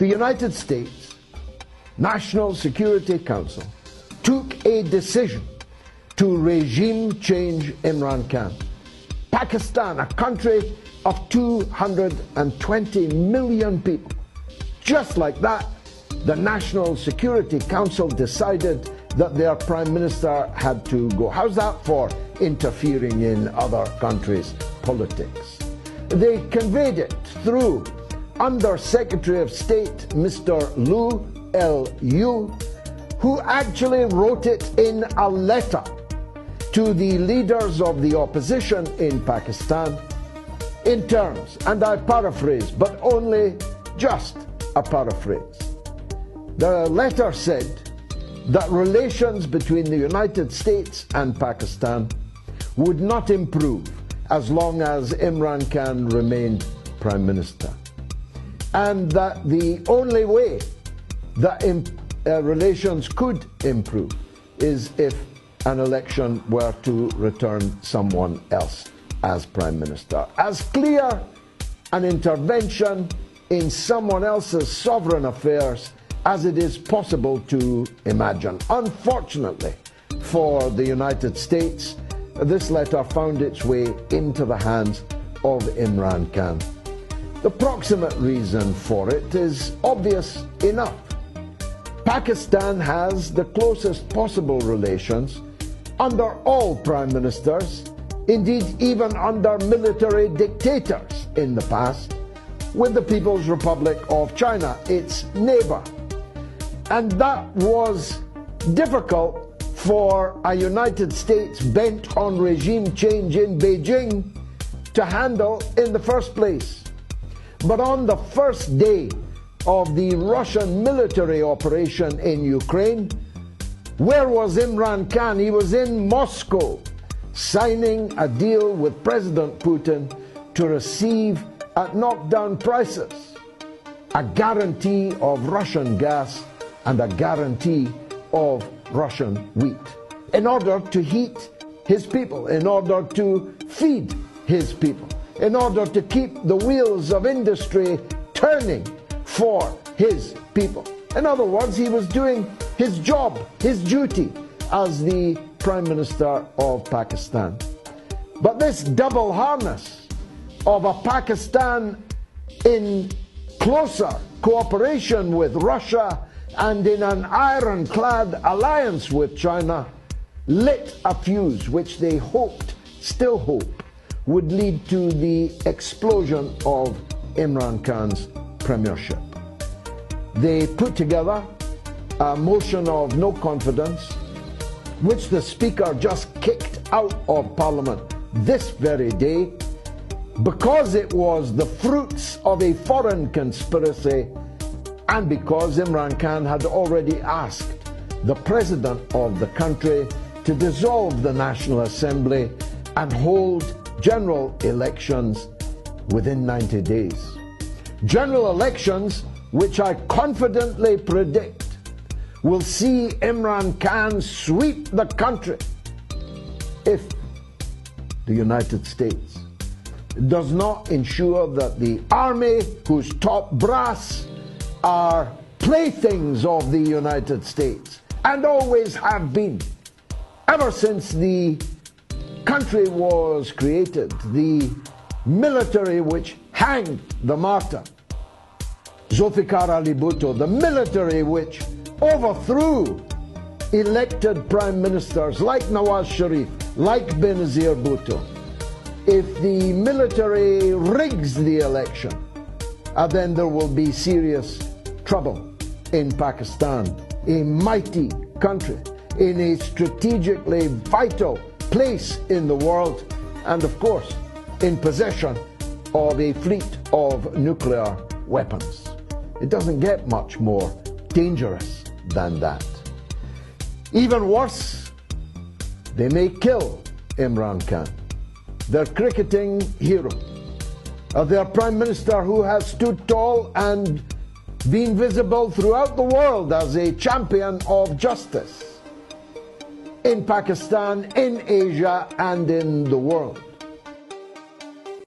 The United States National Security Council took a decision to regime change Imran Khan. Pakistan, a country of 220 million people, just like that, the National Security Council decided that their Prime Minister had to go. How's that for interfering in other countries' politics? They conveyed it through Under Secretary of State Mr. Liu L.U., who actually wrote it in a letter to the leaders of the opposition in Pakistan in terms, and I paraphrase, but only just a paraphrase. The letter said that relations between the United States and Pakistan would not improve as long as Imran Khan remained Prime Minister, and that the only way that relations could improve is if an election were to return someone else as Prime Minister. As clear an intervention in someone else's sovereign affairs as it is possible to imagine. Unfortunately for the United States, this letter found its way into the hands of Imran Khan. The proximate reason for it is obvious enough. Pakistan has the closest possible relations under all prime ministers, indeed even under military dictators in the past, with the People's Republic of China, its neighbor. And that was difficult for a United States bent on regime change in Beijing to handle in the first place. But on the first day of the Russian military operation in Ukraine, where was Imran Khan? He was in Moscow, signing a deal with President Putin to receive, at knockdown prices, a guarantee of Russian gas and a guarantee of Russian wheat, in order to heat his people, in order to feed his people, in order to keep the wheels of industry turning for his people. In other words, he was doing his job, his duty as the Prime Minister of Pakistan. But this double harness of a Pakistan in closer cooperation with Russia and in an ironclad alliance with China lit a fuse which they hoped, still hope, would lead to the explosion of Imran Khan's premiership. They put together a motion of no confidence, which the Speaker just kicked out of Parliament this very day, because it was the fruits of a foreign conspiracy, and because Imran Khan had already asked the President of the country to dissolve the National Assembly and hold general elections within 90 days. General elections which I confidently predict will see Imran Khan sweep the country if the United States does not ensure that the army, whose top brass are playthings of the United States and always have been, ever since the country was created, the military which hanged the martyr Zulfikar Ali Bhutto, the military which overthrew elected prime ministers like Nawaz Sharif, like Benazir Bhutto. If the military rigs the election, then there will be serious trouble in Pakistan, a mighty country in a strategically vital place in the world, and of course in possession of a fleet of nuclear weapons. It doesn't get much more dangerous than that. Even worse, they may kill Imran Khan, their cricketing hero, their Prime Minister who has stood tall and been visible throughout the world as a champion of justice in Pakistan, in Asia, and in the world.